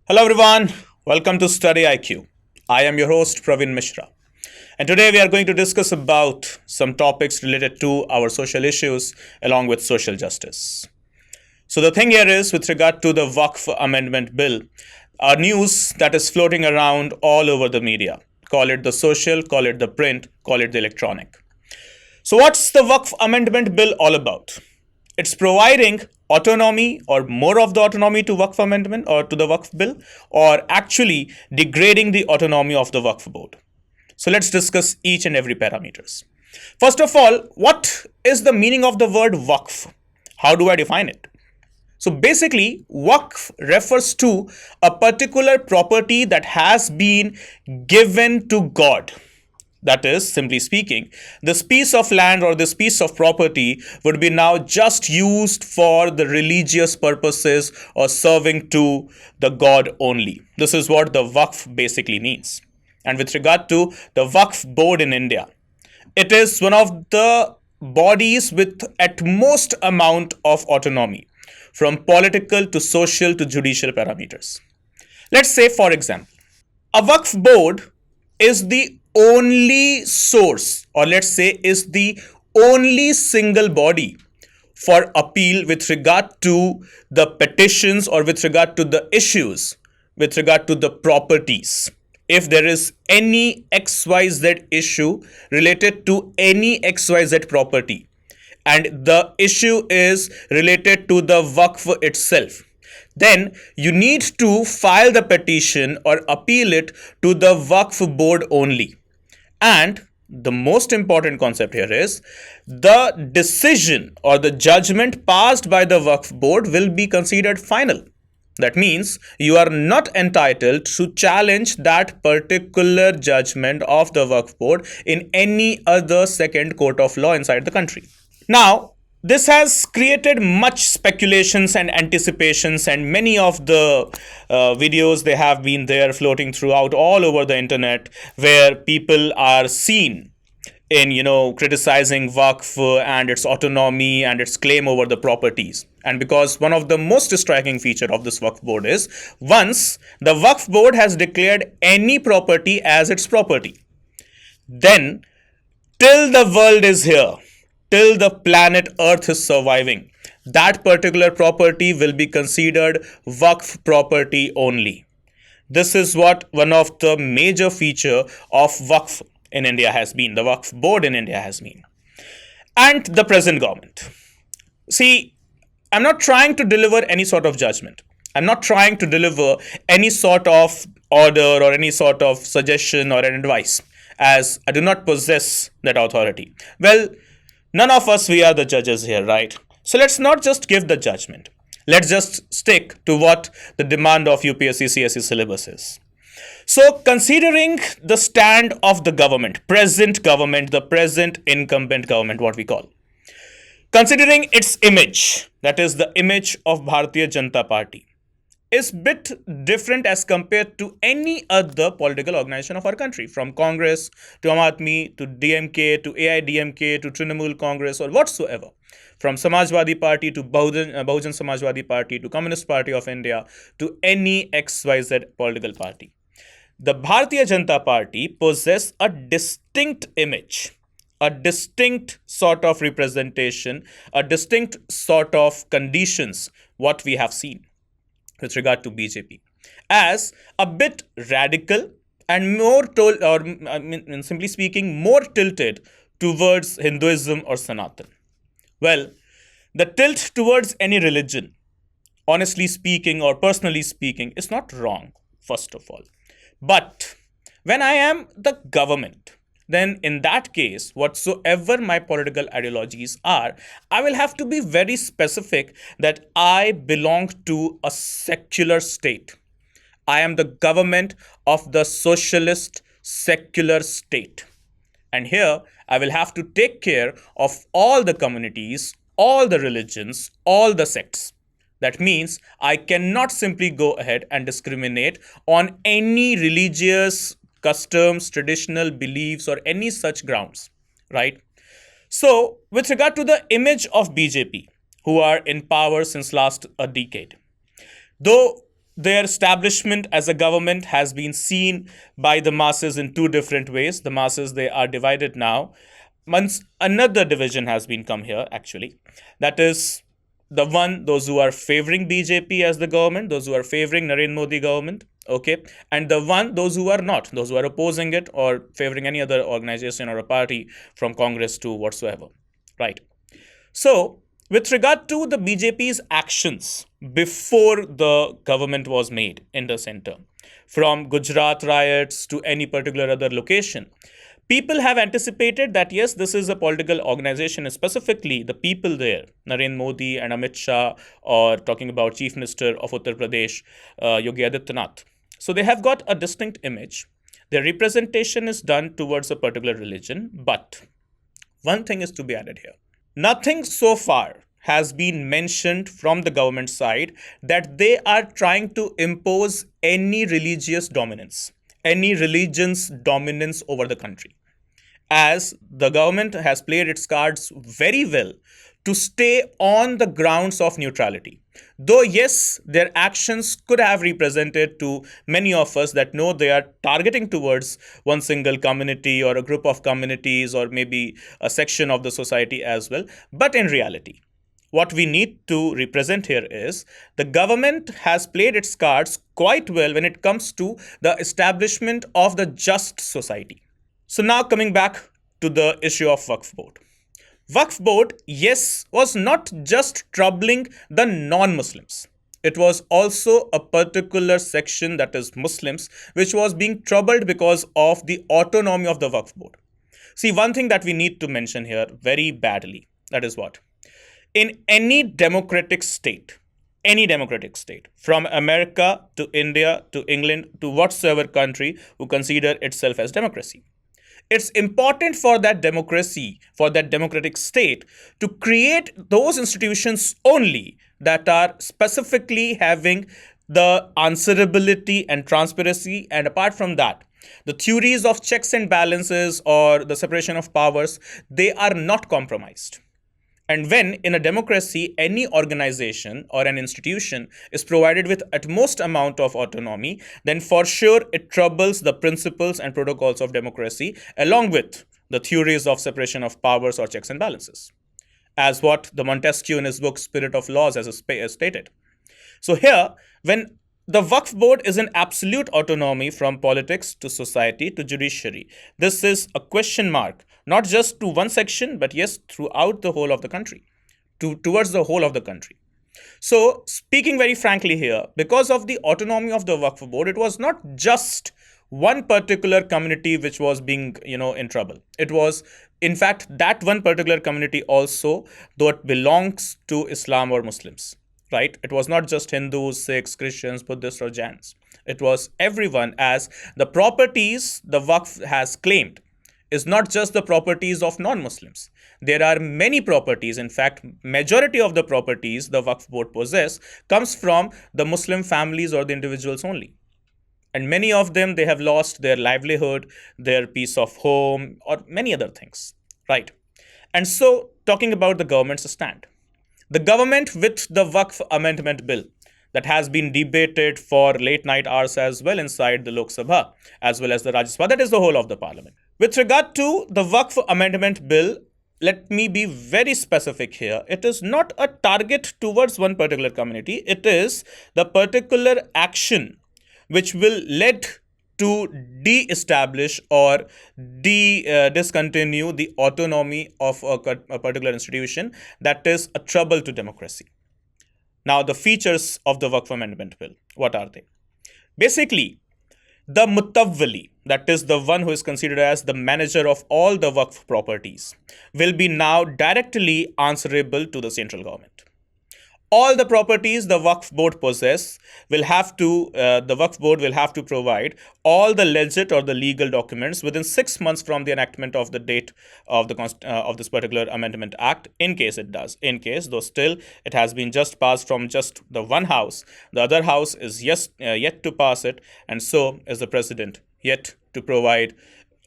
Hello everyone, welcome to Study IQ. I am your host Praveen Mishra. And today we are going to discuss about some topics related to our social issues along with social justice. So the thing here is with regard to the Waqf Amendment Bill, a news that is floating around all over the media. Call it the social, call it the print, call it the electronic. So what's the Waqf Amendment Bill all about? It's providing autonomy or more of the autonomy to Waqf Amendment or to the Waqf Bill, or actually degrading the autonomy of the Waqf Board. So let's discuss each and every parameters. First of all, what is the meaning of the word Waqf? How do I define it? So basically, Waqf refers to a particular property that has been given to God. That is, simply speaking, this piece of land or this piece of property would be now just used for the religious purposes or serving to the God only. This is what the Waqf basically means. And with regard to the Waqf board in India, it is one of the bodies with at most amount of autonomy, from political to social to judicial parameters. Let's say, for example, a Waqf board is the only source, or let's say is the only single body for appeal with regard to the petitions or with regard to the issues, with regard to the properties. If there is any XYZ issue related to any XYZ property, and the issue is related to the Waqf itself, then you need to file the petition or appeal it to the Waqf board only. And the most important concept here is the decision or the judgment passed by the Waqf board will be considered final. That means you are not entitled to challenge that particular judgment of the Waqf board in any other second court of law inside the country. Now, this has created much speculations and anticipations, and many of the videos they have been there floating throughout all over the internet, where people are seen in criticizing Waqf and its autonomy and its claim over the properties. And because one of the most striking feature of this Waqf board is, once the Waqf board has declared any property as its property, then till the world is here, till the planet Earth is surviving, that particular property will be considered Waqf property only. This is what one of the major feature of Waqf in India has been, the Waqf board in India has been. And the present government. See, I'm not trying to deliver any sort of judgment. I'm not trying to deliver any sort of order or any sort of suggestion or an advice, as I do not possess that authority. Well, none of us, we are the judges here, right? So let's not just give the judgment. Let's just stick to what the demand of UPSC CSE syllabus is. So considering the stand of the government, the present incumbent government, what we call, considering its image, that is the image of Bharatiya Janata Party, is bit different as compared to any other political organization of our country, from Congress to Aam Aadmi to DMK to AIDMK to Trinamool Congress or whatsoever, from Samajwadi Party to Bahujan Samajwadi Party to Communist Party of India to any XYZ political party. The Bharatiya Janata Party possesses a distinct image, a distinct sort of representation, a distinct sort of conditions, what we have seen with regard to BJP, as a bit radical and simply speaking, more tilted towards Hinduism or Sanatan. Well, the tilt towards any religion, honestly speaking or personally speaking, is not wrong, first of all. But when I am the government, then in that case, whatsoever my political ideologies are, I will have to be very specific that I belong to a secular state. I am the government of the socialist secular state. And here, I will have to take care of all the communities, all the religions, all the sects. That means I cannot simply go ahead and discriminate on any religious customs, traditional beliefs, or any such grounds, right? So, with regard to the image of BJP, who are in power since last a decade, though Their establishment as a government has been seen by the masses in two different ways. The masses, they are divided now. Once another division has been come here, actually, that is the one, those who are favoring BJP as the government, those who are favoring Narendra Modi government, okay, and the one, those who are not, those who are opposing it or favoring any other organization or a party from Congress to whatsoever, right? So, with regard to the BJP's actions before the government was made in the center, from Gujarat riots to any particular other location, people have anticipated that yes, this is a political organization, specifically the people there, Narendra Modi and Amit Shah, or talking about Chief Minister of Uttar Pradesh, Yogi Adityanath. So they have got a distinct image. Their representation is done towards a particular religion, but one thing is to be added here. Nothing so far has been mentioned from the government side that they are trying to impose any religious dominance, any religion's dominance over the country, as the government has played its cards very well to stay on the grounds of neutrality. Though, yes, their actions could have represented to many of us that no, they are targeting towards one single community or a group of communities or maybe a section of the society as well. But in reality, what we need to represent here is the government has played its cards quite well when it comes to the establishment of the just society. So now coming back to the issue of Waqf Board. Waqf Board, yes, was not just troubling the non-Muslims. It was also a particular section, that is Muslims, which was being troubled because of the autonomy of the Waqf Board. See, one thing that we need to mention here very badly, that is what? In any democratic state, from America to India to England to whatsoever country who consider itself as democracy, it's important for that democracy, for that democratic state, to create those institutions only that are specifically having the answerability and transparency. And apart from that, the theories of checks and balances or the separation of powers, they are not compromised. And when in a democracy, any organization or an institution is provided with utmost amount of autonomy, then for sure it troubles the principles and protocols of democracy along with the theories of separation of powers or checks and balances, as what the Montesquieu in his book Spirit of Laws has stated. So here, when the Waqf Board is in absolute autonomy from politics to society to judiciary, this is a question mark, not just to one section, but yes, throughout the whole of the country, towards the whole of the country. So, speaking very frankly here, because of the autonomy of the Waqf Board, it was not just one particular community which was being, in trouble. It was, in fact, that one particular community also, though it belongs to Islam or Muslims, right? It was not just Hindus, Sikhs, Christians, Buddhists, or Jains. It was everyone, as the properties the Waqf has claimed is not just the properties of non-Muslims. There are many properties. In fact, majority of the properties the Waqf Board possess comes from the Muslim families or the individuals only. And many of them, they have lost their livelihood, their piece of home, or many other things, right? And so, talking about the government's stand. The government with the Waqf Amendment Bill that has been debated for late night hours as well inside the Lok Sabha as well as the Rajya Sabha, that is the whole of the parliament. With regard to the Waqf Amendment Bill, let me be very specific here. It is not a target towards one particular community. It is the particular action which will lead to de-establish or discontinue the autonomy of a particular institution that is a trouble to democracy. Now, the features of the Waqf Amendment Bill, what are they? Basically, the Mutawwali, that is the one who is considered as the manager of all the Waqf properties, will be now directly answerable to the central government. All the properties the Waqf Board possess will have to, the Waqf Board will have to provide all the legit or the legal documents within 6 months from the enactment of the date of the of this particular Amendment Act, in case it does. In case, though still it has been just passed from just the one house, the other house is yet to pass it, and so is the president yet to provide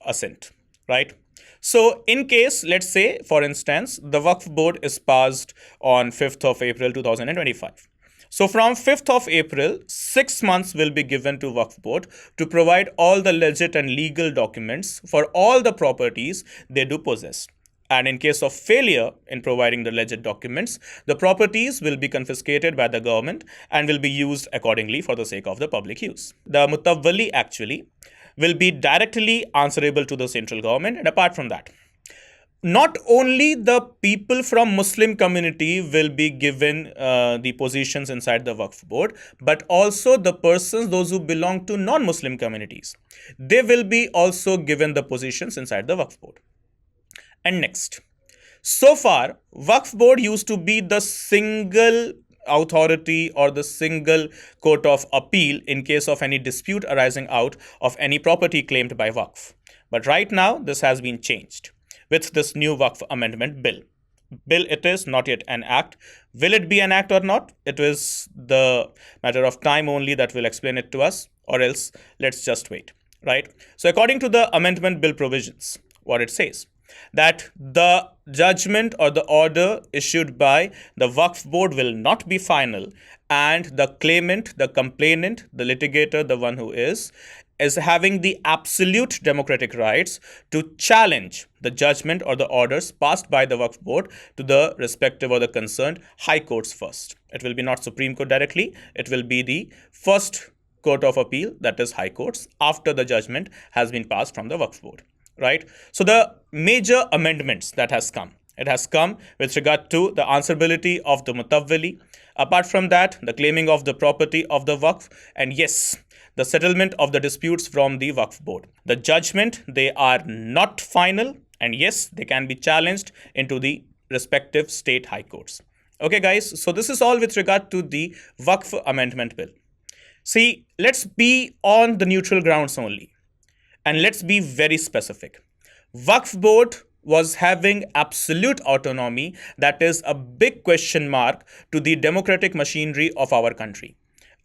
assent, right? So, in case, let's say, for instance, the Waqf Board is passed on 5th of April 2025. So from 5th of April, 6 months will be given to Waqf Board to provide all the legit and legal documents for all the properties they do possess. And in case of failure in providing the legit documents, the properties will be confiscated by the government and will be used accordingly for the sake of the public use. The Mutawalli actually will be directly answerable to the central government, and apart from that, not only the people from Muslim community will be given the positions inside the Waqf board, but also the persons, those who belong to non-Muslim communities, they will be also given the positions inside the Waqf board. And next, so far, Waqf board used to be the single authority or the single court of appeal in case of any dispute arising out of any property claimed by Waqf. But right now, this has been changed with this new Waqf Amendment Bill. Bill it is, not yet an act. Will it be an act or not? It is the matter of time only that will explain it to us, or else let's just wait, right? So according to the Amendment Bill provisions, what it says, that the judgment or the order issued by the Waqf board will not be final, and the claimant, the complainant, the litigator, the one who is having the absolute democratic rights to challenge the judgment or the orders passed by the Waqf board to the respective or the concerned high courts first. It will be not Supreme Court directly, it will be the first court of appeal, that is high courts, after the judgment has been passed from the Waqf board, right? So the major amendments that has come, it has come with regard to the answerability of the Mutawalli. Apart from that, the claiming of the property of the Waqf, and yes, the settlement of the disputes from the Waqf board. The judgment, they are not final, and yes, they can be challenged into the respective state high courts. Okay guys, so this is all with regard to the Waqf Amendment Bill. See, let's be on the neutral grounds only, and let's be very specific. Waqf board was having absolute autonomy, that is a big question mark to the democratic machinery of our country.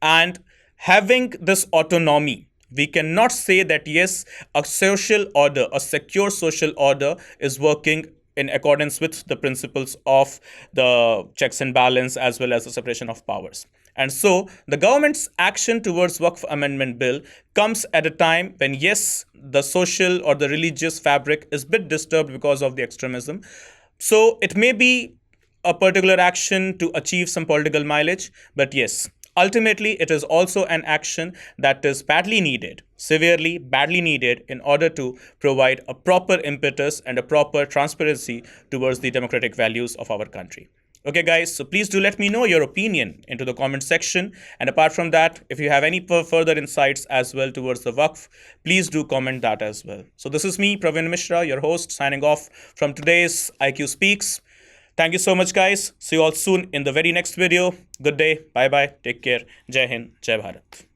And having this autonomy, we cannot say that yes, a social order, a secure social order is working in accordance with the principles of the checks and balance as well as the separation of powers. And so the government's action towards Waqf Amendment Bill comes at a time when yes, the social or the religious fabric is a bit disturbed because of the extremism. So it may be a particular action to achieve some political mileage, but yes, ultimately it is also an action that is badly needed, severely badly needed, in order to provide a proper impetus and a proper transparency towards the democratic values of our country. Okay guys, so please do let me know your opinion into the comment section, and apart from that, if you have any further insights as well towards the Waqf, please do comment that as well. So this is me, Pravin Mishra, your host, signing off from today's IQ Speaks. Thank you so much guys. See you all soon in the very next video. Good day. Bye bye. Take care. Jai Hind. Jai Bharat.